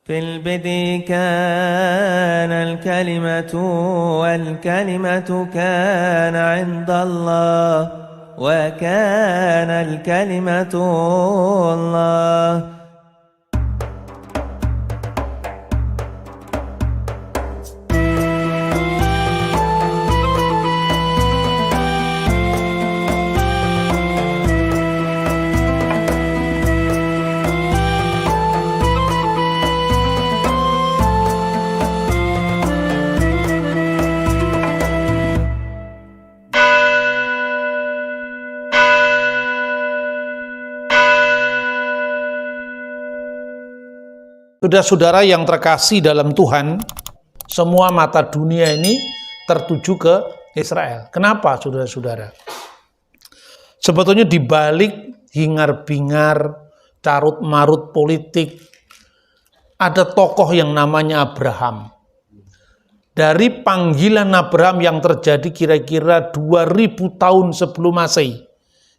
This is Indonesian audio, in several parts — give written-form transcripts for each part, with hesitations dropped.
في البدء كان الكلمة والكلمة كان عند الله وكان الكلمة الله. Saudara-saudara yang terkasih dalam Tuhan, semua mata dunia ini tertuju ke Israel. Kenapa, saudara-saudara? Sebetulnya di balik hingar-bingar, carut-marut politik, ada tokoh yang namanya Abraham. Dari panggilan Abraham yang terjadi kira-kira 2000 tahun sebelum Masehi,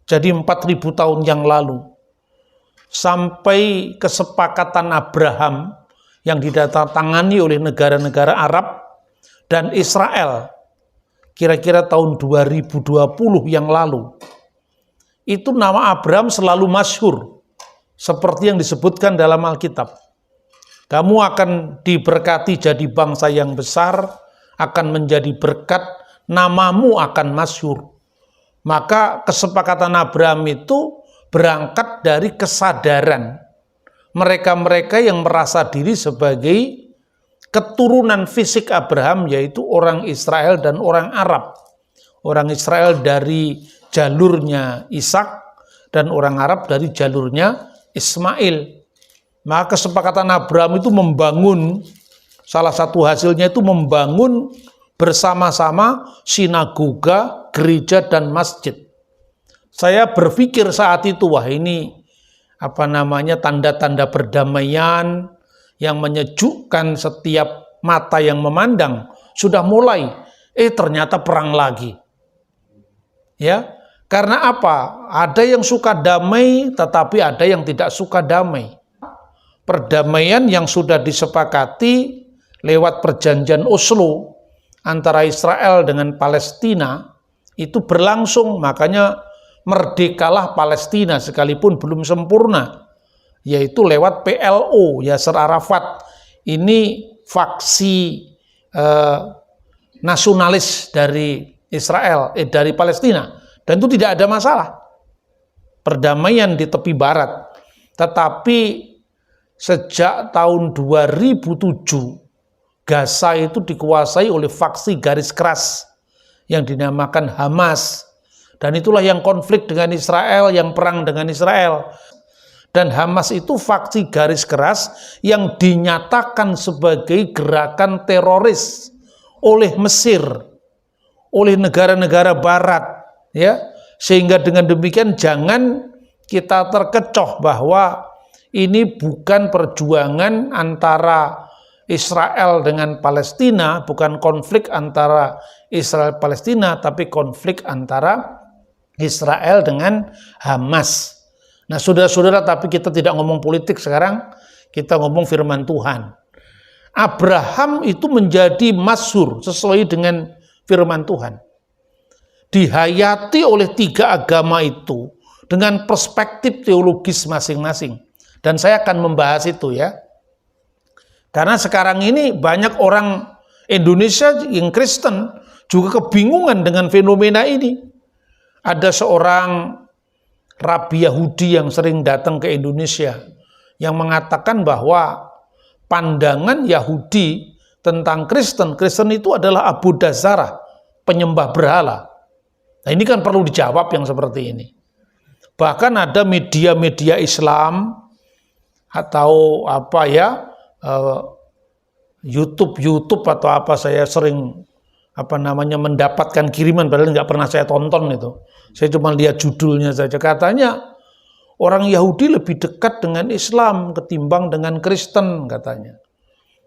jadi 4000 tahun yang lalu, sampai kesepakatan Abraham yang ditandatangani oleh negara-negara Arab dan Israel kira-kira tahun 2020 yang lalu. Itu nama Abraham selalu masyhur seperti yang disebutkan dalam Alkitab. Kamu akan diberkati jadi bangsa yang besar, akan menjadi berkat, namamu akan masyhur. Maka kesepakatan Abraham itu berangkat dari kesadaran mereka-mereka yang merasa diri sebagai keturunan fisik Abraham, yaitu orang Israel dan orang Arab. Orang Israel dari jalurnya Ishak dan orang Arab dari jalurnya Ismail. Maka kesepakatan Abraham itu membangun, salah satu hasilnya itu membangun bersama-sama sinagoga, gereja, dan masjid. Saya berpikir saat itu, wah ini tanda-tanda perdamaian yang menyejukkan setiap mata yang memandang. Sudah mulai, ternyata perang lagi. Ya, karena apa? Ada yang suka damai, tetapi ada yang tidak suka damai. Perdamaian yang sudah disepakati lewat perjanjian Oslo antara Israel dengan Palestina itu berlangsung, makanya merdekalah Palestina sekalipun belum sempurna, yaitu lewat PLO, Yasser Arafat. Ini faksi nasionalis dari Israel, dari Palestina, dan itu tidak ada masalah. Perdamaian di tepi barat. Tetapi sejak tahun 2007, Gaza itu dikuasai oleh faksi garis keras yang dinamakan Hamas. Dan itulah yang konflik dengan Israel, yang perang dengan Israel. Dan Hamas itu faksi garis keras yang dinyatakan sebagai gerakan teroris oleh Mesir, oleh negara-negara barat, ya. Sehingga dengan demikian jangan kita terkecoh bahwa ini bukan perjuangan antara Israel dengan Palestina, bukan konflik antara Israel Palestina, tapi konflik antara Israel dengan Hamas. Nah, saudara-saudara, tapi kita tidak ngomong politik sekarang, kita ngomong firman Tuhan. Abraham itu menjadi masyhur sesuai dengan firman Tuhan. Dihayati oleh tiga agama itu dengan perspektif teologis masing-masing. Dan saya akan membahas itu ya. Karena sekarang ini banyak orang Indonesia yang Kristen juga kebingungan dengan fenomena ini. Ada seorang rabi Yahudi yang sering datang ke Indonesia yang mengatakan bahwa pandangan Yahudi tentang Kristen itu adalah abodazarah, penyembah berhala. Nah, ini kan perlu dijawab yang seperti ini. Bahkan ada media-media Islam atau YouTube atau apa, saya sering mendapatkan kiriman, padahal nggak pernah saya tonton itu. Saya cuma lihat judulnya saja. Katanya orang Yahudi lebih dekat dengan Islam ketimbang dengan Kristen katanya.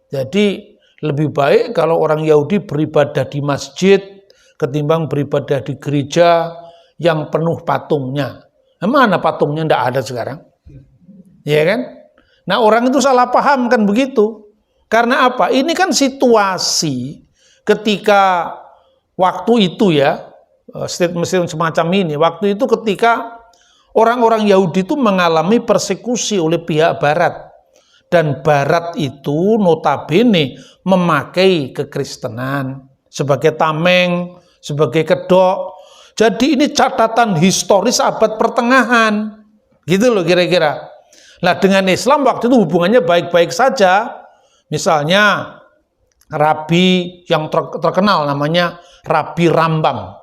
Jadi lebih baik kalau orang Yahudi beribadah di masjid ketimbang beribadah di gereja yang penuh patungnya. Mana patungnya? Nggak ada sekarang. Ya kan? Nah, orang itu salah paham kan begitu. Karena apa? Ini kan situasi ketika waktu itu ya, statement semacam ini, waktu itu ketika orang-orang Yahudi itu mengalami persekusi oleh pihak Barat. Dan Barat itu notabene memakai kekristenan sebagai tameng, sebagai kedok. Jadi ini catatan historis abad pertengahan. Gitu loh kira-kira. Nah, dengan Islam waktu itu hubungannya baik-baik saja. Misalnya Rabi yang terkenal namanya Rabi Rambam.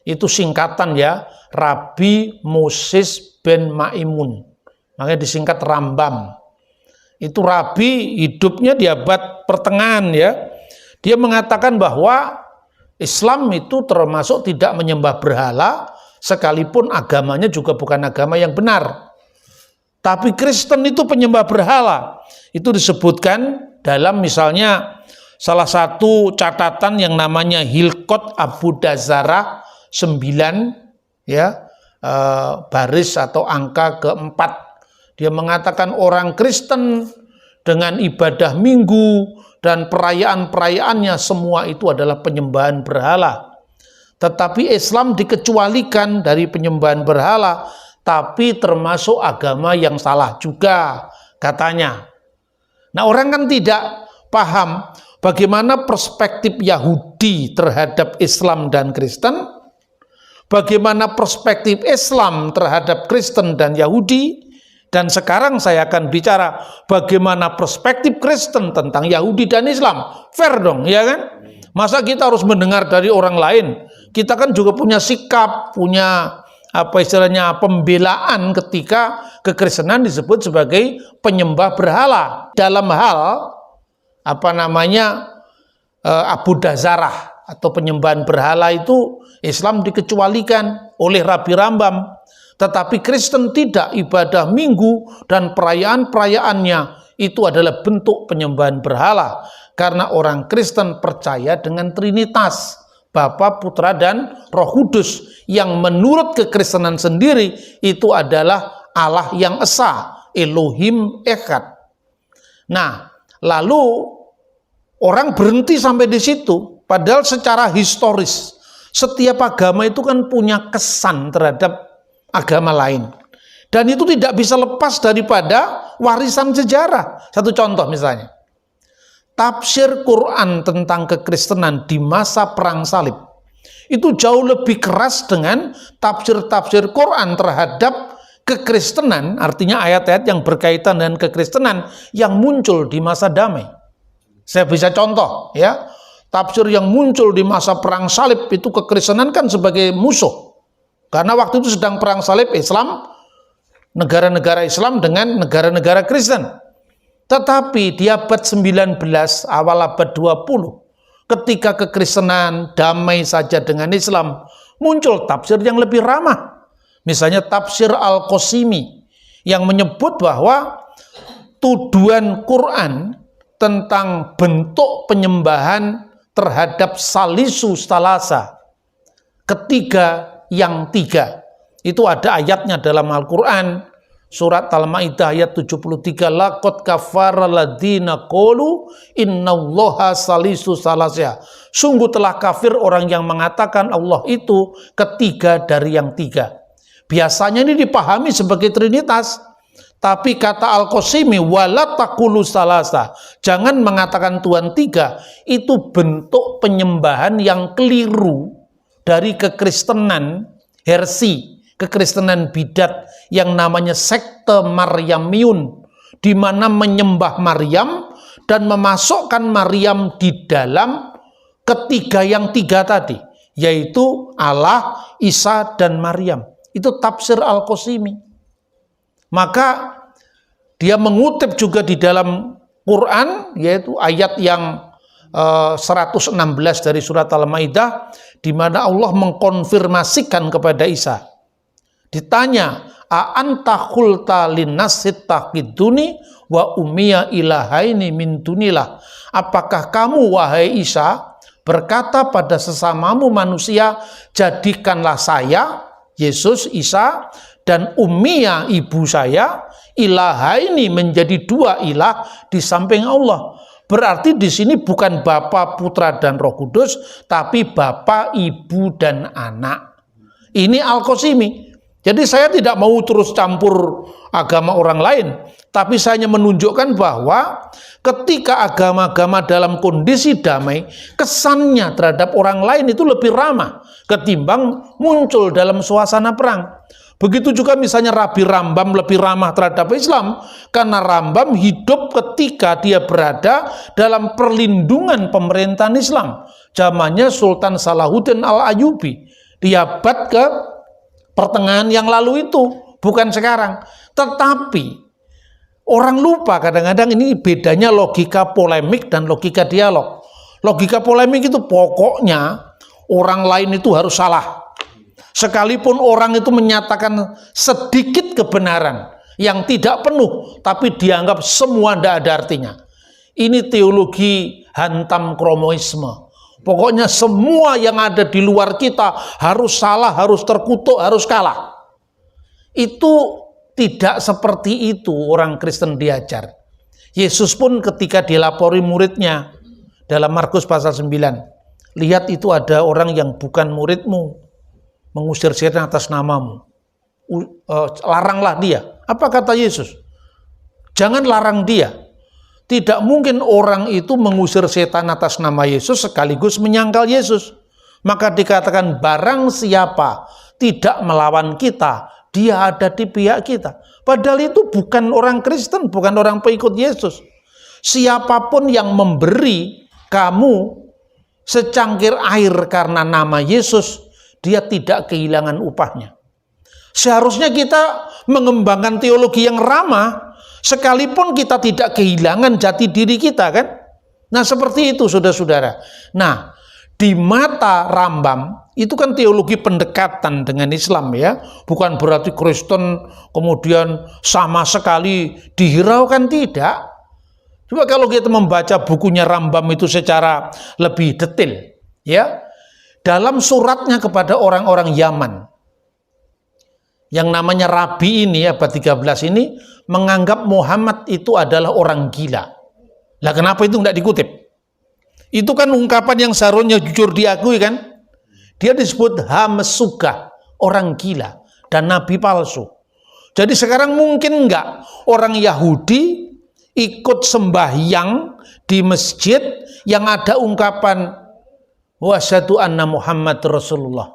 Itu singkatan ya, Rabi Moses ben Maimun. Makanya disingkat Rambam. Itu Rabi hidupnya di abad pertengahan ya. Dia mengatakan bahwa Islam itu termasuk tidak menyembah berhala, sekalipun agamanya juga bukan agama yang benar. Tapi Kristen itu penyembah berhala. Itu disebutkan dalam misalnya salah satu catatan yang namanya Hilkot Abu Dazarah 9 ya, baris atau angka keempat. Dia mengatakan orang Kristen dengan ibadah minggu dan perayaan-perayaannya semua itu adalah penyembahan berhala. Tetapi Islam dikecualikan dari penyembahan berhala, tapi termasuk agama yang salah juga katanya. Nah, orang kan tidak paham bagaimana perspektif Yahudi terhadap Islam dan Kristen, bagaimana perspektif Islam terhadap Kristen dan Yahudi, dan sekarang saya akan bicara bagaimana perspektif Kristen tentang Yahudi dan Islam. Fair dong, ya kan? Masa kita harus mendengar dari orang lain? Kita kan juga punya sikap, punya pembelaan ketika kekristenan disebut sebagai penyembah berhala. Dalam hal Abu Dazarah atau penyembahan berhala itu Islam dikecualikan oleh Rabi Rambam. Tetapi Kristen tidak, ibadah minggu dan perayaan-perayaannya itu adalah bentuk penyembahan berhala. Karena orang Kristen percaya dengan Trinitas, Bapa, Putra, dan Roh Kudus, yang menurut kekristenan sendiri itu adalah Allah yang Esa, Elohim Echad. Nah, lalu orang berhenti sampai di situ, padahal secara historis setiap agama itu kan punya kesan terhadap agama lain. Dan itu tidak bisa lepas daripada warisan sejarah. Satu contoh misalnya, tafsir Quran tentang kekristenan di masa perang salib itu jauh lebih keras dengan tafsir-tafsir Quran terhadap kekristenan, artinya ayat-ayat yang berkaitan dengan kekristenan yang muncul di masa damai. Saya bisa contoh ya, tafsir yang muncul di masa perang salib itu kekristenan kan sebagai musuh. Karena waktu itu sedang perang salib Islam, negara-negara Islam dengan negara-negara Kristen. Tetapi di abad 19, awal abad 20, ketika kekristenan damai saja dengan Islam, muncul tafsir yang lebih ramah. Misalnya tafsir Al-Qasimi yang menyebut bahwa tuduhan Quran tentang bentuk penyembahan terhadap Salisu Salasa, ketiga yang tiga, itu ada ayatnya dalam Al-Quran, surat Al-Ma'idah ayat 73, laqad kafara ladina qalu innallaha salisu salasya. Sungguh telah kafir orang yang mengatakan Allah itu ketiga dari yang tiga. Biasanya ini dipahami sebagai Trinitas, tapi kata Al-Qasimi wala taqulu salasa, jangan mengatakan Tuhan tiga, itu bentuk penyembahan yang keliru dari kekristenan hersi, kekristenan bidat yang namanya sekte Maryamiun, di mana menyembah Maryam dan memasukkan Maryam di dalam ketiga yang tiga tadi, yaitu Allah, Isa, dan Maryam. Itu tafsir Al-Qasimi. Maka dia mengutip juga di dalam Quran, yaitu ayat yang 116 dari surat Al-Maidah, di mana Allah mengkonfirmasikan kepada Isa. Ditanya, a anta qulta linnas ittaqiduni wa ummiya ilahaini min dunillah. Apakah kamu wahai Isa berkata pada sesamamu manusia, jadikanlah saya Yesus Isa dan ummiya ibu saya ilahaini menjadi dua ilah di samping Allah. Berarti di sini bukan Bapa, Putra, dan Roh Kudus, tapi Bapa, Ibu, dan Anak. Ini Al-Qasimi. Jadi saya tidak mau terus campur agama orang lain, tapi saya hanya menunjukkan bahwa ketika agama-agama dalam kondisi damai, kesannya terhadap orang lain itu lebih ramah ketimbang muncul dalam suasana perang. Begitu juga misalnya Rabi Rambam lebih ramah terhadap Islam, karena Rambam hidup ketika dia berada dalam perlindungan pemerintahan Islam. Zamannya Sultan Salahuddin Al-Ayyubi, di abad ke pertengahan yang lalu itu, bukan sekarang. Tetapi orang lupa kadang-kadang ini bedanya logika polemik dan logika dialog. Logika polemik itu pokoknya orang lain itu harus salah. Sekalipun orang itu menyatakan sedikit kebenaran yang tidak penuh, tapi dianggap semua tidak ada artinya. Ini teologi hantam kromoisme. Pokoknya semua yang ada di luar kita harus salah, harus terkutuk, harus kalah. Itu tidak seperti itu orang Kristen diajar. Yesus pun ketika dilapori muridnya dalam Markus pasal 9, lihat itu ada orang yang bukan muridmu, mengusir setan atas namamu. Laranglah dia. Apa kata Yesus? Jangan larang dia. Tidak mungkin orang itu mengusir setan atas nama Yesus sekaligus menyangkal Yesus. Maka dikatakan barang siapa tidak melawan kita, dia ada di pihak kita. Padahal itu bukan orang Kristen, bukan orang pengikut Yesus. Siapapun yang memberi kamu secangkir air karena nama Yesus, dia tidak kehilangan upahnya. Seharusnya kita mengembangkan teologi yang ramah, sekalipun kita tidak kehilangan jati diri kita, kan? Nah, seperti itu saudara-saudara. Nah, di mata Rambam itu kan teologi pendekatan dengan Islam, ya. Bukan berarti Kristen kemudian sama sekali dihiraukan, tidak. Coba kalau kita membaca bukunya Rambam itu secara lebih detail, ya. Dalam suratnya kepada orang-orang Yaman, yang namanya Rabi ini, abad 13 ini, menganggap Muhammad itu adalah orang gila. Lah kenapa itu tidak dikutip? Itu kan ungkapan yang seharusnya jujur diakui, kan? Dia disebut Hamsugah, orang gila, dan nabi palsu. Jadi sekarang mungkin enggak orang Yahudi ikut sembahyang di masjid yang ada ungkapan wasyhadu anna Muhammad Rasulullah,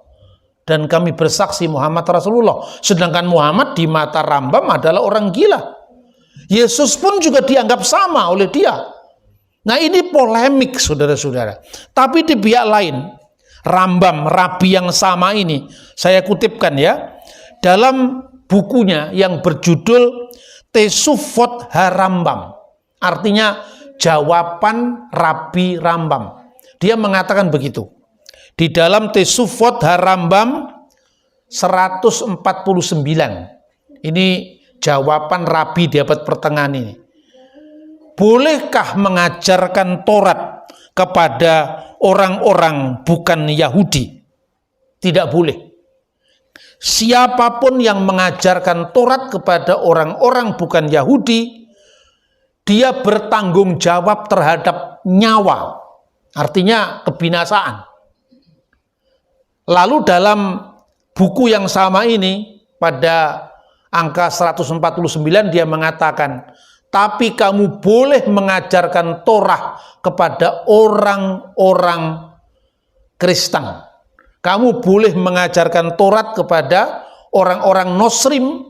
dan kami bersaksi Muhammad Rasulullah. Sedangkan Muhammad di mata Rambam adalah orang gila. Yesus pun juga dianggap sama oleh dia. Nah, ini polemik saudara-saudara. Tapi di pihak lain, Rambam, Rabi yang sama ini, saya kutipkan ya, dalam bukunya yang berjudul Tesufot Harambam, artinya jawaban Rabi Rambam. Dia mengatakan begitu. Di dalam Tesufot Harambam 149. Ini jawaban Rabi di abad pertengahan ini. Bolehkah mengajarkan Taurat kepada orang-orang bukan Yahudi? Tidak boleh. Siapapun yang mengajarkan Taurat kepada orang-orang bukan Yahudi, dia bertanggung jawab terhadap nyawa. Artinya kebinasaan. Lalu dalam buku yang sama ini, pada angka 149 dia mengatakan, tapi kamu boleh mengajarkan Torah kepada orang-orang Kristen. Kamu boleh mengajarkan Taurat kepada orang-orang Nosrim.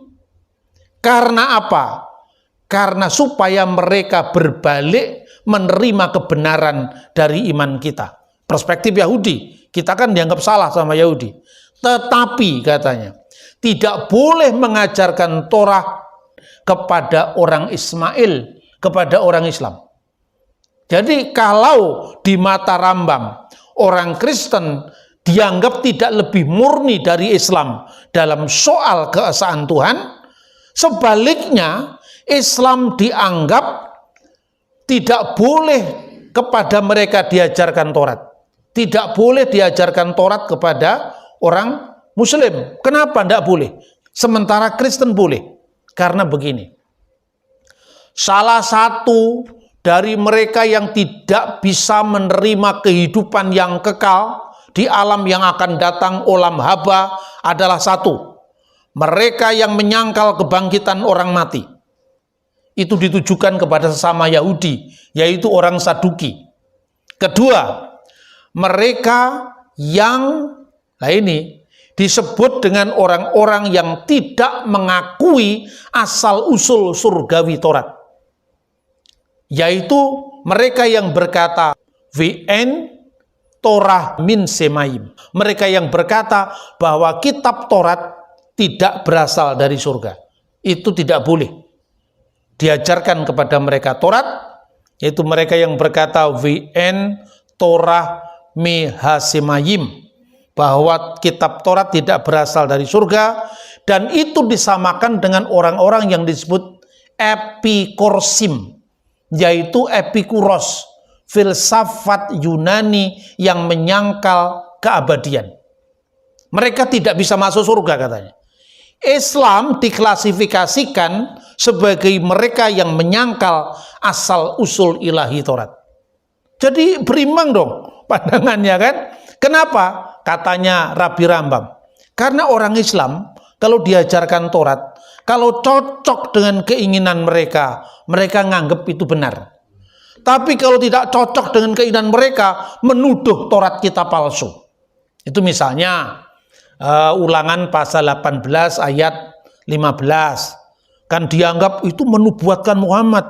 Karena apa? Karena supaya mereka berbalik menerima kebenaran dari iman kita. Perspektif Yahudi, kita kan dianggap salah sama Yahudi. Tetapi katanya, tidak boleh mengajarkan Torah kepada orang Ismail, kepada orang Islam. Jadi kalau di mata Rambam, orang Kristen dianggap tidak lebih murni dari Islam dalam soal keesaan Tuhan, sebaliknya Islam dianggap tidak boleh kepada mereka diajarkan Taurat. Tidak boleh diajarkan Taurat kepada orang Muslim. Kenapa tidak boleh? Sementara Kristen boleh. Karena begini, salah satu dari mereka yang tidak bisa menerima kehidupan yang kekal di alam yang akan datang, olam haba, adalah satu, mereka yang menyangkal kebangkitan orang mati. Itu ditujukan kepada sesama Yahudi, yaitu orang Saduki. Kedua, mereka yang, nah ini disebut dengan orang-orang yang tidak mengakui asal-usul surgawi Taurat, yaitu mereka yang berkata VN Torah min semaim. Mereka yang berkata bahwa kitab Taurat tidak berasal dari surga. Itu tidak boleh diajarkan kepada mereka Taurat, yaitu mereka yang berkata VN Torah mi hasemayim, bahwa kitab Taurat tidak berasal dari surga, dan itu disamakan dengan orang-orang yang disebut epikorsim, yaitu Epikuros, filsafat Yunani yang menyangkal keabadian. Mereka tidak bisa masuk surga katanya. Islam diklasifikasikan sebagai mereka yang menyangkal asal-usul ilahi Taurat. Jadi berimbang dong pandangannya kan. Kenapa? Katanya Rabi Rambam. Karena orang Islam kalau diajarkan Taurat, kalau cocok dengan keinginan mereka, mereka nganggap itu benar. Tapi kalau tidak cocok dengan keinginan mereka, menuduh Taurat kita palsu. Itu misalnya Ulangan pasal 18 ayat 15. Kan dianggap itu menubuatkan Muhammad.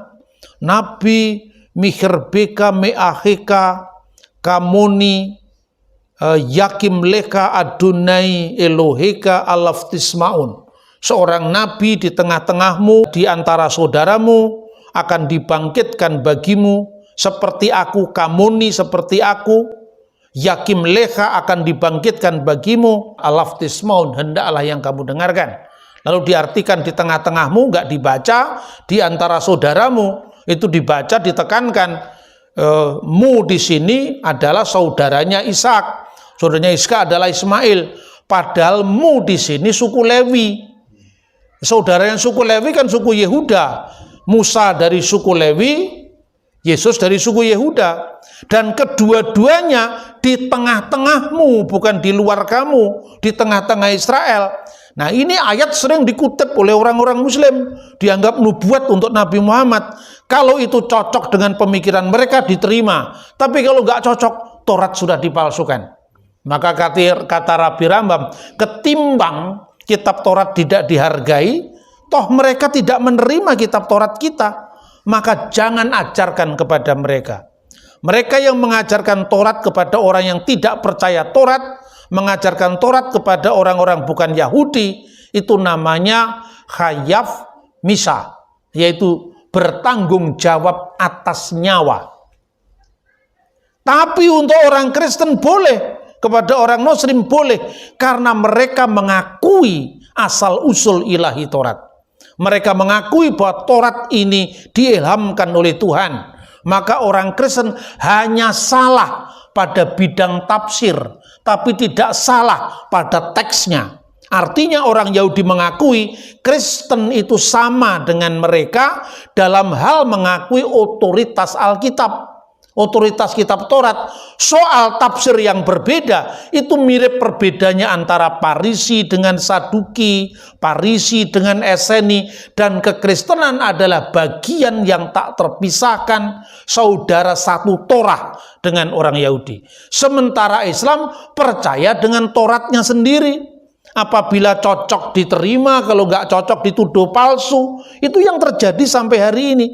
Nabi mihirbeka meaheka kamoni yakim leka adunai eloheka alaftismaun. Seorang nabi di tengah-tengahmu, di antara saudaramu, akan dibangkitkan bagimu seperti aku, kamoni seperti aku, yakim leha akan dibangkitkan bagimu, alaftismaun, hendaklah yang kamu dengarkan. Lalu diartikan di tengah-tengahmu, nggak dibaca di antara saudaramu, itu dibaca ditekankan. Mu di sini adalah saudaranya Ishak, saudaranya Ishak adalah Ismail, padahal mu di sini suku Lewi. Saudaranya suku Lewi kan suku Yehuda. Musa dari suku Lewi, Yesus dari suku Yehuda. Dan kedua-duanya di tengah-tengahmu, bukan di luar kamu, di tengah-tengah Israel. Nah, ini ayat sering dikutip oleh orang-orang Muslim, dianggap nubuat untuk Nabi Muhammad. Kalau itu cocok dengan pemikiran mereka, diterima. Tapi kalau nggak cocok, Taurat sudah dipalsukan. Maka kata Rabi Rambam, ketimbang kitab Taurat tidak dihargai, toh mereka tidak menerima kitab Taurat kita, maka jangan ajarkan kepada mereka. Mereka yang mengajarkan Taurat kepada orang yang tidak percaya Taurat, mengajarkan Taurat kepada orang-orang bukan Yahudi, itu namanya khayaf misa, yaitu bertanggung jawab atas nyawa. Tapi untuk orang Kristen boleh, kepada orang Muslim boleh, karena mereka mengakui asal-usul ilahi Taurat. Mereka mengakui bahwa Taurat ini diilhamkan oleh Tuhan. Maka orang Kristen hanya salah pada bidang tafsir, tapi tidak salah pada teksnya. Artinya orang Yahudi mengakui Kristen itu sama dengan mereka dalam hal mengakui otoritas Alkitab, otoritas kitab Taurat. Soal tafsir yang berbeda, itu mirip perbedaannya antara Parisi dengan Saduki, Parisi dengan Eseni, dan kekristenan adalah bagian yang tak terpisahkan, saudara satu Torah dengan orang Yahudi. Sementara Islam percaya dengan Tauratnya sendiri. Apabila cocok diterima, kalau nggak cocok dituduh palsu. Itu yang terjadi sampai hari ini.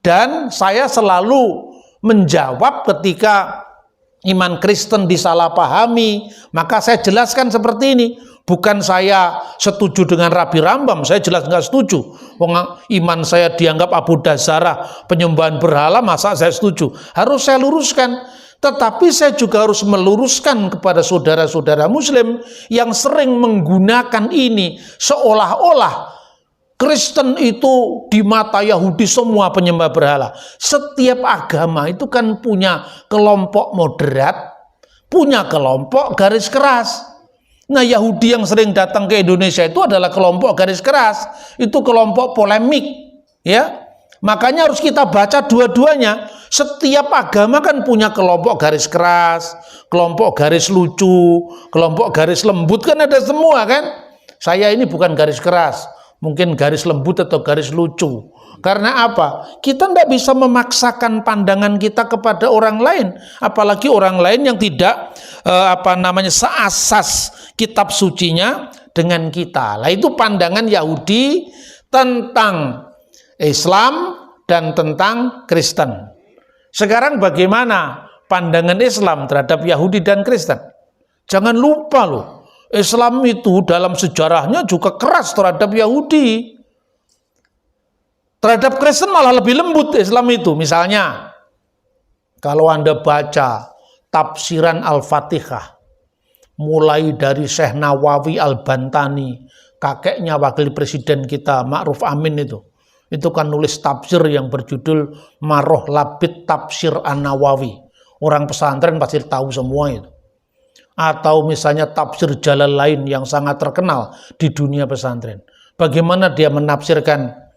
Dan saya selalu menjawab ketika iman Kristen disalahpahami, maka saya jelaskan seperti ini. Bukan saya setuju dengan Rabi Rambam, saya jelas nggak setuju. Iman saya dianggap Abu Dazarah, penyembahan berhala, masa saya setuju? Harus saya luruskan. Tetapi saya juga harus meluruskan kepada saudara-saudara Muslim yang sering menggunakan ini seolah-olah Kristen itu di mata Yahudi semua penyembah berhala. Setiap agama itu kan punya kelompok moderat, punya kelompok garis keras. Nah, Yahudi yang sering datang ke Indonesia itu adalah kelompok garis keras. Itu kelompok polemik, ya. Makanya harus kita baca dua-duanya. Setiap agama kan punya kelompok garis keras, kelompok garis lucu, kelompok garis lembut, kan ada semua kan. Saya ini bukan garis keras, mungkin garis lembut atau garis lucu. Karena apa? Kita tidak bisa memaksakan pandangan kita kepada orang lain, apalagi orang lain yang tidak seasas kitab sucinya dengan kita. Lah itu pandangan Yahudi tentang Islam dan tentang Kristen. Sekarang bagaimana pandangan Islam terhadap Yahudi dan Kristen? Jangan lupa loh, Islam itu dalam sejarahnya juga keras terhadap Yahudi. Terhadap Kristen malah lebih lembut Islam itu. Misalnya, kalau Anda baca tafsiran Al-Fatihah, mulai dari Syekh Nawawi Al-Bantani, kakeknya wakil presiden kita, Ma'ruf Amin itu kan nulis tafsir yang berjudul Maroh Labid Tafsir An-Nawawi. Orang pesantren pasti tahu semua itu. Atau misalnya tafsir Jalalain yang sangat terkenal di dunia pesantren. Bagaimana dia menafsirkan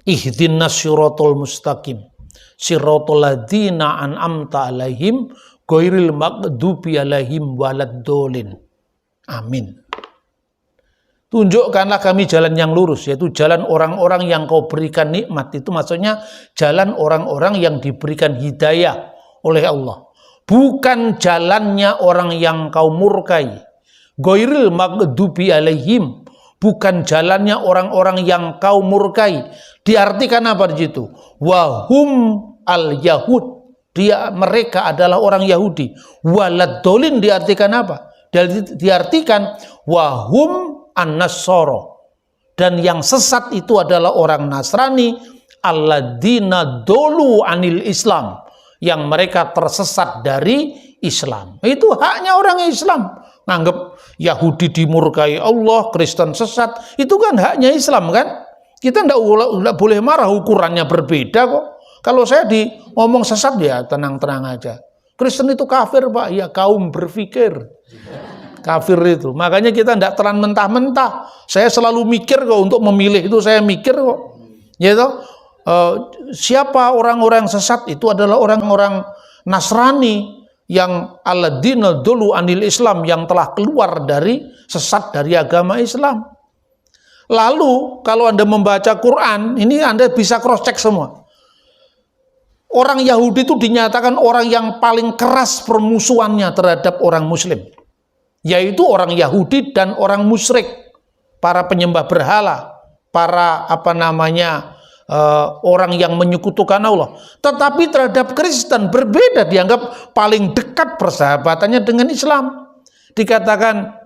Ihdinas siratal mustaqim, siratal ladzina an'amta alaihim ghairil maghdubi alaihim waladdallin. Amin. Tunjukkanlah kami jalan yang lurus, yaitu jalan orang-orang yang kau berikan nikmat. Itu maksudnya jalan orang-orang yang diberikan hidayah oleh Allah. Bukan jalannya orang yang kau murkai. Ghairil maghdubi alaihim, bukan jalannya orang-orang yang kau murkai. Diartikan apa di situ? Wahum al-Yahud, mereka adalah orang Yahudi. Waladdallin diartikan apa? Diartikan wahum an-Nasara, dan yang sesat itu adalah orang Nasrani, alladzina dolu anil Islam, yang mereka tersesat dari Islam. Itu haknya orang Islam. Nganggap Yahudi dimurkai Allah, Kristen sesat, itu kan haknya Islam kan? Kita tidak boleh marah, ukurannya berbeda kok. Kalau saya ngomong sesat ya tenang-tenang aja. Kristen itu kafir Pak, ya kaum berpikir. Kafir itu. Makanya kita tidak telan mentah-mentah. Saya selalu mikir kok, untuk memilih itu saya mikir kok. Gitu. Siapa orang-orang sesat? Itu adalah orang-orang Nasrani yang alladzina dulu anil Islam, yang telah keluar dari sesat dari agama Islam. Lalu kalau Anda membaca Quran, ini Anda bisa cross check semua. Orang Yahudi itu dinyatakan orang yang paling keras permusuhannya terhadap orang Muslim, yaitu orang Yahudi dan orang musyrik, para penyembah berhala, para orang yang menyekutukan Allah. Tetapi terhadap Kristen berbeda, dianggap paling dekat persahabatannya dengan Islam. Dikatakan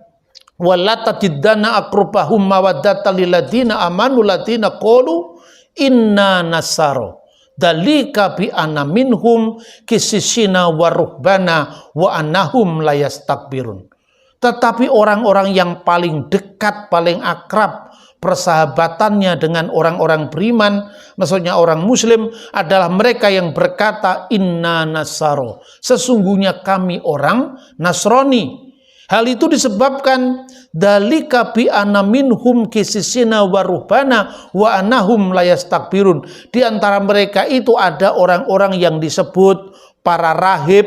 wala tajidanna aqrabahum mawaddatan lil ladzina amanu ladzina qalu inna nasara dalika bi anna minhum kisisina wa ruhbana wa annahum la yastakbirun. Tetapi orang-orang yang paling dekat, paling akrab persahabatannya dengan orang-orang beriman, maksudnya orang Muslim, adalah mereka yang berkata inna nasara, sesungguhnya kami orang Nasrani. Hal itu disebabkan dalika bi anna minhum kisisina wa ruhbana wa annahum la yastakbirun. Di antara mereka itu ada orang-orang yang disebut para rahib,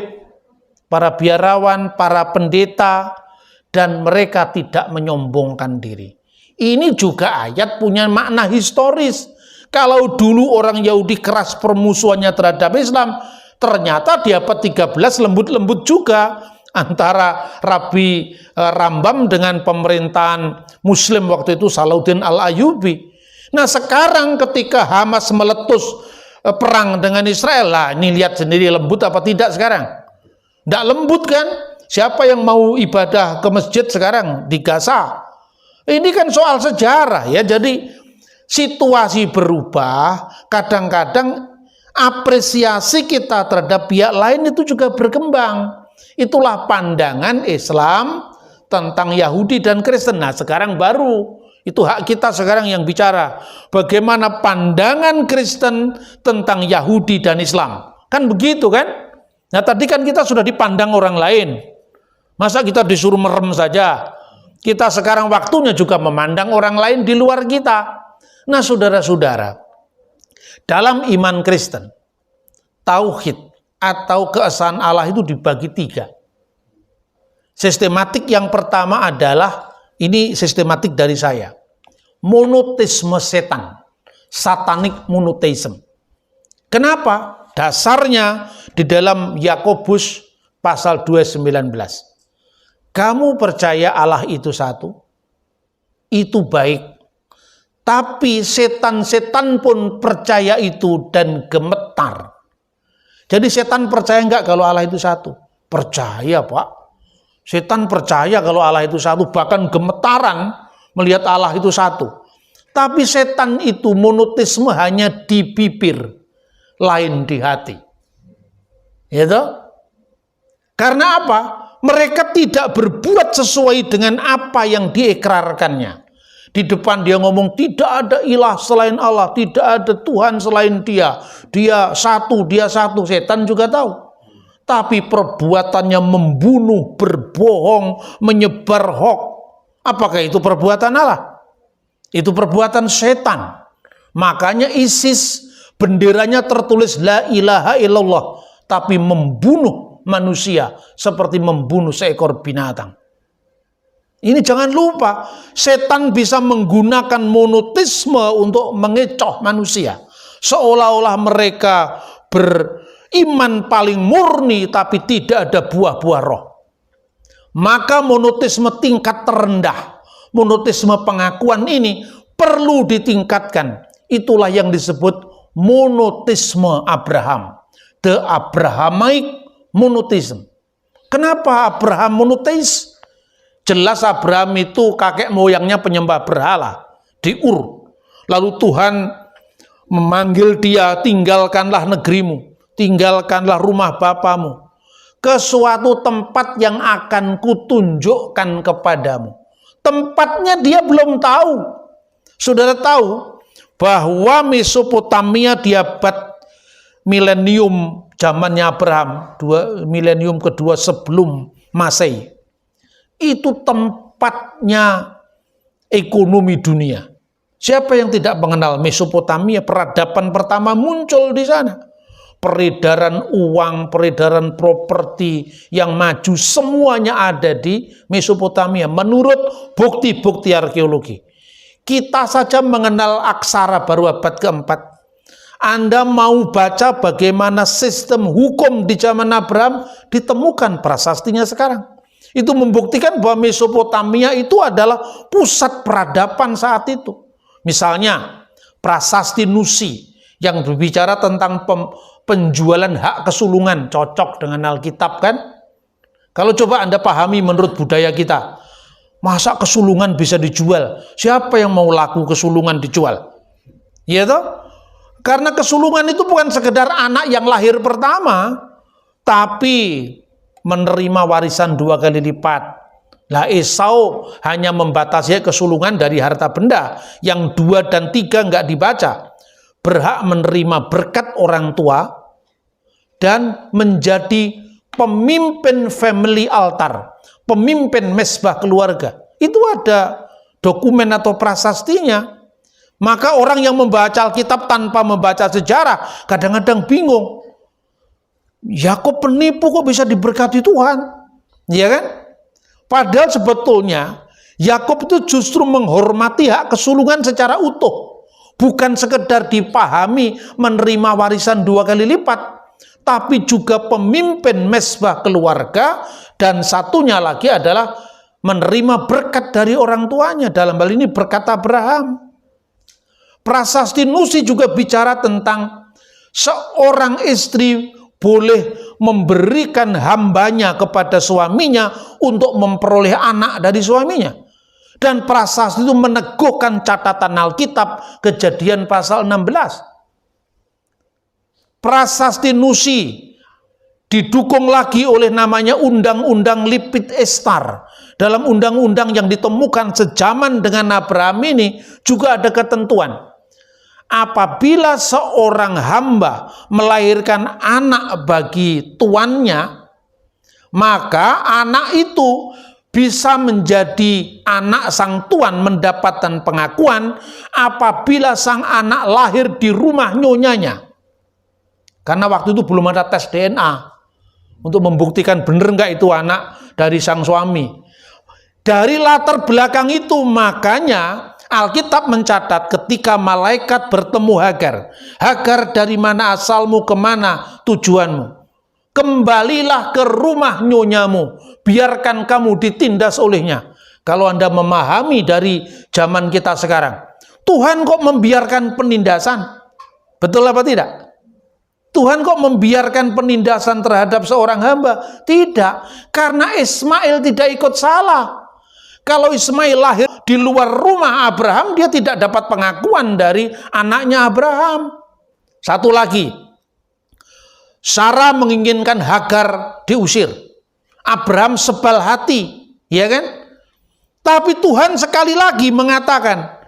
para biarawan, para pendeta, dan mereka tidak menyombongkan diri. Ini juga ayat punya makna historis. Kalau dulu orang Yahudi keras permusuhannya terhadap Islam, ternyata di abad 13 lembut-lembut juga antara Rabi Rambam dengan pemerintahan Muslim waktu itu Salahuddin Al-Ayyubi. Nah sekarang ketika Hamas meletus perang dengan Israel, lah ini lihat sendiri lembut apa tidak sekarang? Tidak lembut kan? Siapa yang mau ibadah ke masjid sekarang di Gaza? Ini kan soal sejarah ya. Jadi situasi berubah, kadang-kadang apresiasi kita terhadap pihak lain itu juga berkembang. Itulah pandangan Islam tentang Yahudi dan Kristen. Nah sekarang baru, itu hak kita sekarang yang bicara. Bagaimana pandangan Kristen tentang Yahudi dan Islam. Kan begitu kan? Nah tadi kan kita sudah dipandang orang lain. Masa kita disuruh merem saja? Kita sekarang waktunya juga memandang orang lain di luar kita. Nah saudara-saudara, Dalam iman Kristen, tauhid atau keesaan Allah itu dibagi 3. Sistematik yang pertama adalah, ini sistematik dari saya, monoteisme setan, satanic monotheism. Kenapa? Dasarnya di dalam Yakobus pasal 2:19. Kamu percaya Allah itu satu, itu baik. Tapi setan-setan pun percaya itu dan gemetar. Jadi setan percaya enggak kalau Allah itu satu? Percaya, Pak. Setan percaya kalau Allah itu satu, bahkan gemetaran melihat Allah itu satu. Tapi setan itu monoteisme hanya di bibir, lain di hati. Ya toh? Karena apa? Mereka tidak berbuat sesuai dengan apa yang diekrarkannya. Di depan dia ngomong tidak ada ilah selain Allah, tidak ada Tuhan selain dia. Dia satu. Setan juga tahu. Tapi perbuatannya membunuh, berbohong, menyebar hoax. Apakah itu perbuatan Allah? Itu perbuatan setan. Makanya ISIS benderanya tertulis la ilaha illallah, tapi membunuh manusia seperti membunuh seekor binatang. Ini jangan lupa, setan bisa menggunakan monoteisme untuk mengecoh manusia. Seolah-olah mereka beriman paling murni tapi tidak ada buah-buah roh. Maka monoteisme tingkat terendah, monoteisme pengakuan ini perlu ditingkatkan. Itulah yang disebut monoteisme Abraham. The Abrahamic monotheism. Kenapa Abraham monoteis? Jelas Abraham itu kakek moyangnya penyembah berhala di Ur. Lalu Tuhan memanggil dia, tinggalkanlah negerimu, tinggalkanlah rumah bapamu, ke suatu tempat yang akan kutunjukkan kepadamu. Tempatnya dia belum tahu. Saudara tahu bahwa Mesopotamia di abad milenium zamannya Abraham, milenium kedua sebelum Masehi, itu tempatnya ekonomi dunia. Siapa yang tidak mengenal Mesopotamia? Peradaban pertama muncul di sana. Peredaran uang, peredaran properti yang maju, semuanya ada di Mesopotamia menurut bukti-bukti arkeologi. Kita saja mengenal aksara baru abad keempat. Anda mau baca bagaimana sistem hukum di zaman Abraham, ditemukan prasastinya sekarang. Itu membuktikan bahwa Mesopotamia itu adalah pusat peradaban saat itu. Misalnya prasasti Nusi yang berbicara tentang penjualan hak kesulungan, cocok dengan Alkitab kan? Kalau coba Anda pahami menurut budaya kita, masa kesulungan bisa dijual? Siapa yang mau laku kesulungan dijual? Ya toh? Karena kesulungan itu bukan sekedar anak yang lahir pertama, tapi menerima warisan 2 kali lipat. Lah Esau hanya membatasi kesulungan dari harta benda, yang 2 dan 3 enggak dibaca. Berhak menerima berkat orang tua dan menjadi pemimpin family altar, pemimpin mezbah keluarga. Itu ada dokumen atau prasastinya. Maka orang yang membaca Alkitab tanpa membaca sejarah kadang-kadang bingung. Yakub penipu kok bisa diberkati Tuhan, ya kan? Padahal sebetulnya Yakub itu justru menghormati hak kesulungan secara utuh, bukan sekedar dipahami menerima warisan 2 kali lipat, tapi juga pemimpin mezbah keluarga, dan satunya lagi adalah menerima berkat dari orang tuanya, dalam hal ini berkat Abraham. Prasasti Nusi juga bicara tentang seorang istri boleh memberikan hambanya kepada suaminya untuk memperoleh anak dari suaminya. Dan prasasti itu meneguhkan catatan Alkitab, Kejadian pasal 16. Prasasti Nusi didukung lagi oleh namanya Undang-Undang Lipit Estar. Dalam undang-undang yang ditemukan sejaman dengan Abraham ini juga ada ketentuan. Apabila seorang hamba melahirkan anak bagi tuannya, maka anak itu bisa menjadi anak sang tuan mendapatkan pengakuan apabila sang anak lahir di rumah nyonyanya. Karena waktu itu belum ada tes DNA untuk membuktikan benar nggak itu anak dari sang suami. Dari latar belakang itu makanya Alkitab mencatat ketika malaikat bertemu Hagar. Hagar, dari mana asalmu, kemana tujuanmu? Kembalilah ke rumah nyonyamu, biarkan kamu ditindas olehnya. Kalau Anda memahami dari zaman kita sekarang, Tuhan kok membiarkan penindasan? Betul apa tidak? Tuhan kok membiarkan penindasan terhadap seorang hamba? Tidak, karena Ismail tidak ikut salah. Kalau Ismail lahir di luar rumah Abraham, dia tidak dapat pengakuan dari anaknya Abraham. Satu lagi, Sarah menginginkan Hagar diusir. Abraham sebal hati, ya kan? Tapi Tuhan sekali lagi mengatakan,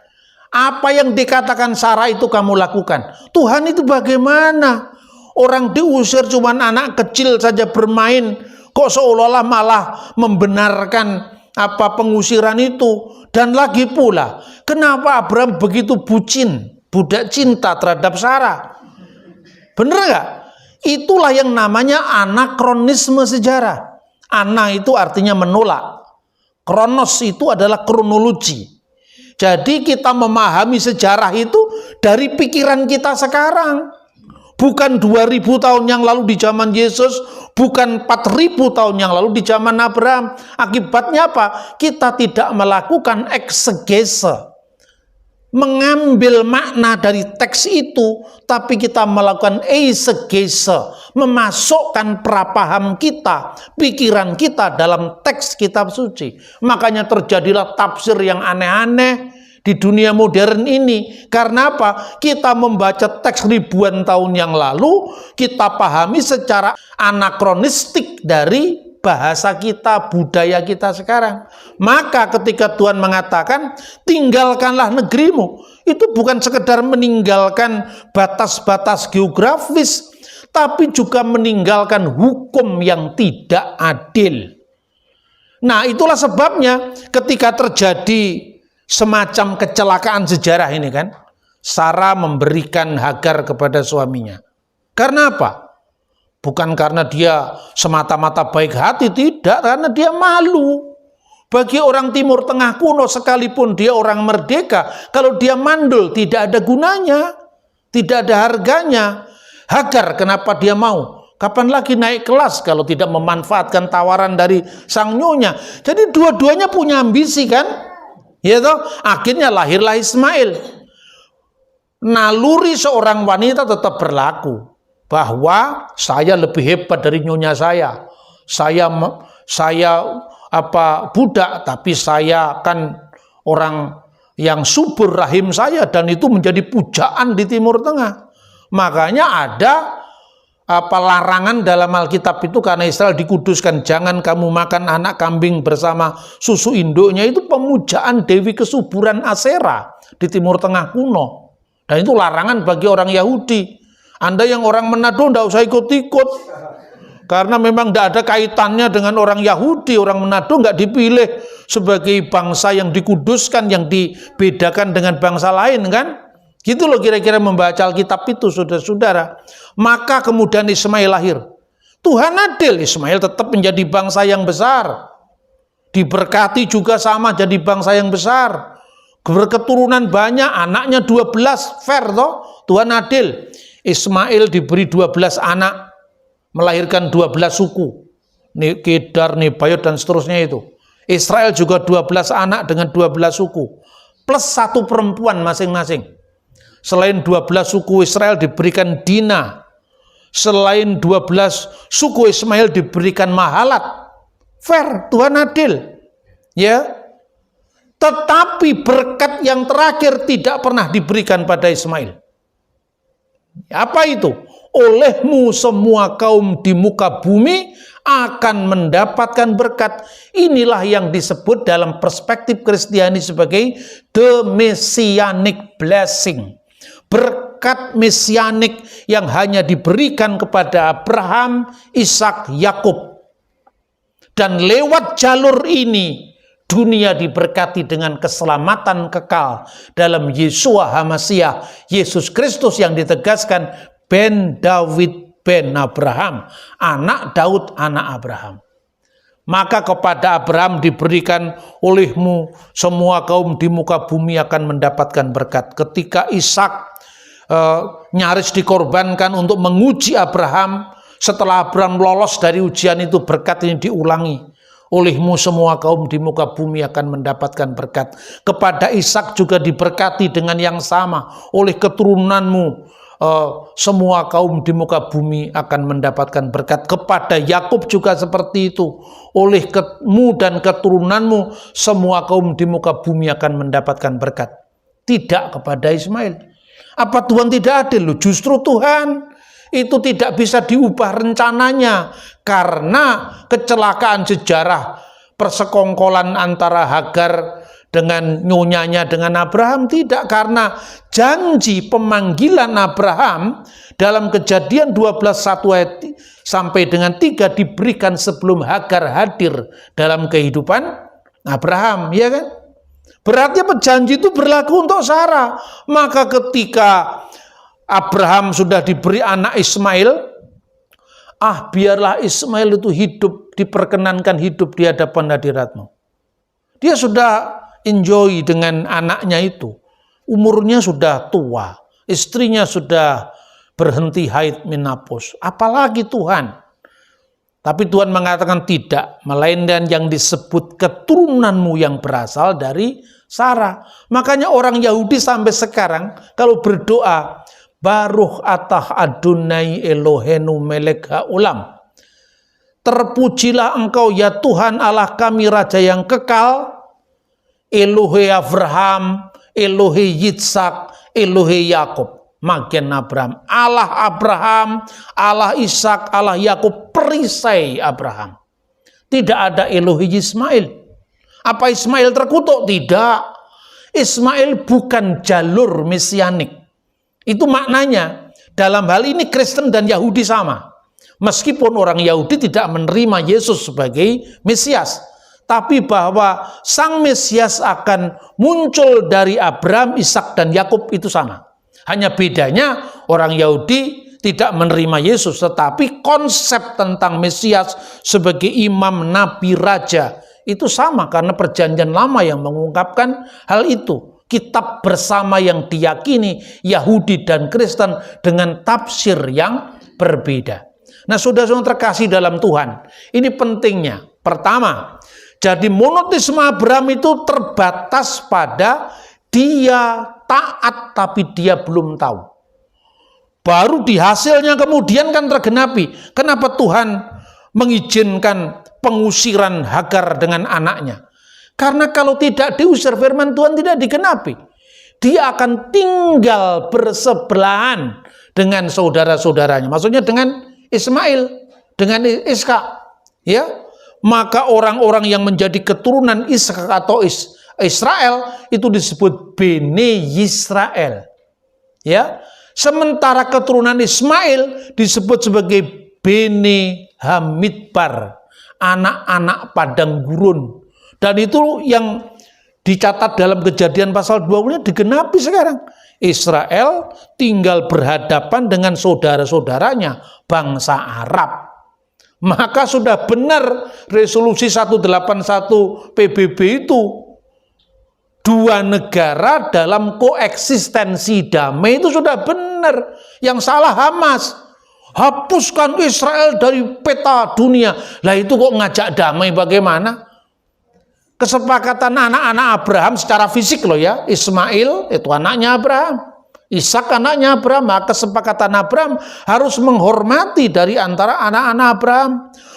apa yang dikatakan Sarah itu kamu lakukan. Tuhan itu bagaimana? Orang diusir cuman anak kecil saja bermain, kok seolah-olah malah membenarkan apa pengusiran itu. Dan lagi pula, kenapa Abraham begitu bucin, budak cinta terhadap Sarah? Bener nggak? Itulah yang namanya anakronisme sejarah. Ana itu artinya menolak. Kronos itu adalah kronologi. Jadi kita memahami sejarah itu dari pikiran kita sekarang. Bukan 2000 tahun yang lalu di zaman Yesus, bukan 4000 tahun yang lalu di zaman Abraham. Akibatnya apa? Kita tidak melakukan eksegese, mengambil makna dari teks itu, tapi kita melakukan eisegese, memasukkan prapaham kita, pikiran kita dalam teks kitab suci. Makanya terjadilah tafsir yang aneh-aneh di dunia modern ini. Karena apa? Kita membaca teks ribuan tahun yang lalu, kita pahami secara anakronistik dari bahasa kita, budaya kita sekarang. Maka ketika Tuhan mengatakan, tinggalkanlah negerimu, itu bukan sekedar meninggalkan batas-batas geografis, tapi juga meninggalkan hukum yang tidak adil. Nah, itulah sebabnya ketika terjadi semacam kecelakaan sejarah ini kan, Sarah memberikan Hagar kepada suaminya. Karena apa? Bukan karena dia semata-mata baik hati, tidak, karena dia malu. Bagi orang Timur Tengah kuno, sekalipun dia orang merdeka, kalau dia mandul tidak ada gunanya, tidak ada harganya. Hagar, kenapa dia mau? Kapan lagi naik kelas kalau tidak memanfaatkan tawaran dari sang nyonya? Jadi dua-duanya punya ambisi kan? Ya toh? Akhirnya lahirlah Ismail. Naluri seorang wanita tetap berlaku. Bahwa saya lebih hebat dari nyonya saya. Saya budak, tapi saya kan orang yang subur rahim saya, dan itu menjadi pujaan di Timur Tengah. Makanya ada larangan dalam Alkitab itu, karena Israel dikuduskan, jangan kamu makan anak kambing bersama susu induknya. Itu pemujaan dewi kesuburan Asera di Timur Tengah kuno. Dan itu larangan bagi orang Yahudi. Anda yang orang Manado tidak usah ikut-ikut. Karena memang tidak ada kaitannya dengan orang Yahudi. Orang Manado nggak dipilih sebagai bangsa yang dikuduskan, yang dibedakan dengan bangsa lain kan. Gitu loh kira-kira membaca Alkitab itu, saudara-saudara. Maka kemudian Ismail lahir. Tuhan adil, Ismail tetap menjadi bangsa yang besar. Diberkati juga sama jadi bangsa yang besar. Berketurunan banyak, anaknya 12, fair toh? Tuhan adil. Ismail diberi 12 anak, melahirkan 12 suku. Kedar, Nebayot, dan seterusnya itu. Israel juga 12 anak dengan 12 suku. Plus 1 perempuan masing-masing. Selain 12 suku Israel diberikan Dina. Selain 12 suku Ismail diberikan Mahalat. Fair, Tuhan adil. Ya. Tetapi berkat yang terakhir tidak pernah diberikan pada Ismail. Apa itu? Olehmu semua kaum di muka bumi akan mendapatkan berkat. Inilah yang disebut dalam perspektif Kristiani sebagai the messianic blessing. Berkat mesianik yang hanya diberikan kepada Abraham, Ishak, Yakub. Dan lewat jalur ini, dunia diberkati dengan keselamatan kekal dalam Yeshua HaMashiach, Yesus Kristus yang ditegaskan ben David ben Abraham, anak Daud anak Abraham. Maka kepada Abraham diberikan olehmu semua kaum di muka bumi akan mendapatkan berkat. Ketika Ishak nyaris dikorbankan untuk menguji Abraham, setelah Abraham lolos dari ujian itu, berkat ini diulangi. Olehmu semua kaum di muka bumi akan mendapatkan berkat. Kepada Ishak juga diberkati dengan yang sama. Oleh keturunanmu semua kaum di muka bumi akan mendapatkan berkat. Kepada Yakub juga seperti itu. Oleh kamu dan keturunanmu semua kaum di muka bumi akan mendapatkan berkat. Tidak kepada Ismail. Apa Tuhan tidak adil? Justru Tuhan itu tidak bisa diubah rencananya karena kecelakaan sejarah persekongkolan antara Hagar dengan nyonyanya dengan Abraham. Tidak, karena janji pemanggilan Abraham dalam Kejadian 12:1 ayat sampai dengan 3 diberikan sebelum Hagar hadir dalam kehidupan Abraham, ya kan? Berarti janji itu berlaku untuk Sarah. Maka ketika Abraham sudah diberi anak Ismail, biarlah Ismail itu hidup, diperkenankan hidup di hadapan hadiratmu. Dia sudah enjoy dengan anaknya itu. Umurnya sudah tua, istrinya sudah berhenti haid menopause. Apalagi Tuhan. Tapi Tuhan mengatakan tidak, melainkan yang disebut keturunanmu yang berasal dari Sarah. Makanya orang Yahudi sampai sekarang kalau berdoa, Baruch atah Adonai Elohenu melek ha'olam. Terpujilah engkau ya Tuhan Allah kami Raja yang kekal, Elohe Abraham, Elohe Yitzhak, Elohe Yakub. Magen Abraham, Allah Ishak, Allah Yakub, perisai Abraham. Tidak ada Elohe Ismail. Apa Ismail terkutuk? Tidak. Ismail bukan jalur mesianik. Itu maknanya. Dalam hal ini Kristen dan Yahudi sama. Meskipun orang Yahudi tidak menerima Yesus sebagai Mesias, tapi bahwa Sang Mesias akan muncul dari Abraham, Ishak, dan Yakub itu sama. Hanya bedanya orang Yahudi tidak menerima Yesus, tetapi konsep tentang Mesias sebagai imam, nabi, raja itu sama karena perjanjian lama yang mengungkapkan hal itu. Kitab bersama yang diyakini Yahudi dan Kristen dengan tafsir yang berbeda. Nah, saudara-saudara terkasih dalam Tuhan, ini pentingnya. Pertama, jadi monoteisme Abraham itu terbatas pada dia taat tapi dia belum tahu. Baru di hasilnya kemudian kan tergenapi. Kenapa Tuhan mengizinkan pengusiran Hagar dengan anaknya? Karena kalau tidak diusir, firman Tuhan tidak digenapi. Dia akan tinggal bersebelahan dengan saudara-saudaranya. Maksudnya dengan Ismail, dengan Ishak. Ya, maka orang-orang yang menjadi keturunan Ishak atau Israel itu disebut Bene Yisrael. Ya, sementara keturunan Ismail disebut sebagai Bene Hamidbar, anak-anak padang gurun. Dan itu yang dicatat dalam Kejadian pasal 20 digenapi sekarang. Israel tinggal berhadapan dengan saudara-saudaranya bangsa Arab. Maka sudah benar resolusi 181 PBB itu, dua negara dalam koeksistensi damai itu sudah benar. Yang salah Hamas. Hapuskan Israel dari peta dunia. Lah itu kok ngajak damai bagaimana? Kesepakatan anak-anak Abraham secara fisik loh ya. Ismail itu anaknya Abraham. Ishak anaknya Abraham. Maka kesepakatan Abraham harus menghormati dari antara anak-anak Abraham.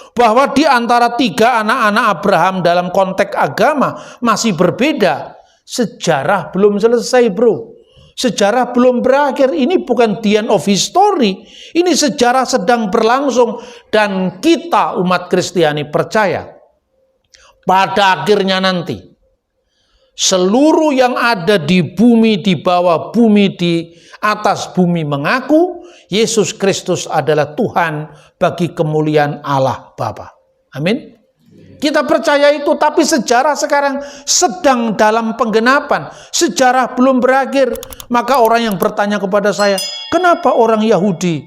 Bahwa di antara tiga anak-anak Abraham dalam konteks agama masih berbeda. Sejarah belum selesai bro. Sejarah belum berakhir. Ini bukan the end of history. Ini sejarah sedang berlangsung. Dan kita umat Kristiani percaya. Pada akhirnya nanti. Seluruh yang ada di bumi, di bawah bumi, di atas bumi mengaku. Yesus Kristus adalah Tuhan bagi kemuliaan Allah Bapa. Amin. Kita percaya itu, tapi sejarah sekarang sedang dalam penggenapan. Sejarah belum berakhir. Maka orang yang bertanya kepada saya, kenapa orang Yahudi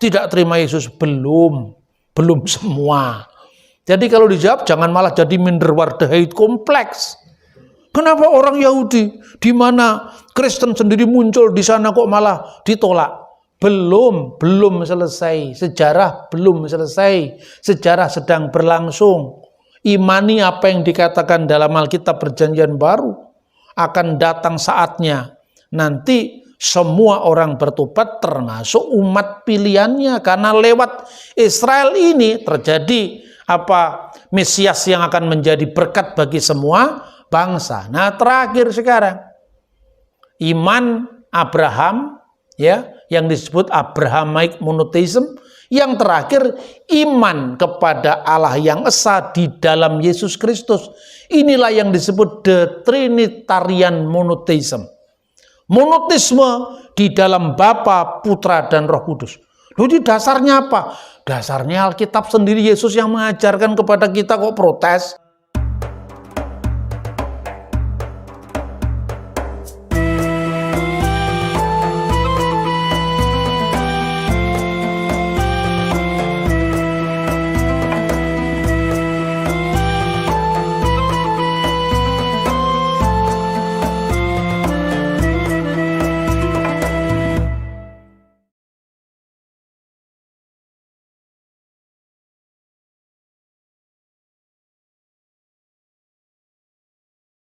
tidak terima Yesus? Belum semua. Jadi kalau dijawab, jangan malah jadi minderwaardigheid kompleks. Kenapa orang Yahudi, di mana Kristen sendiri muncul di sana kok malah ditolak? Belum selesai. Sejarah belum selesai. Sejarah sedang berlangsung. Imani apa yang dikatakan dalam Alkitab Perjanjian Baru. Akan datang saatnya. Nanti semua orang bertobat termasuk umat pilihannya. Karena lewat Israel ini terjadi Mesias yang akan menjadi berkat bagi semua bangsa. Nah, terakhir sekarang iman Abraham, ya, yang disebut Abrahamic monotheism. Yang terakhir iman kepada Allah yang esa di dalam Yesus Kristus. Inilah yang disebut the Trinitarian monotheism. Monoteisme di dalam Bapa, Putra, dan Roh Kudus. Jadi dasarnya apa? Dasarnya Alkitab sendiri, Yesus yang mengajarkan kepada kita, kok protes?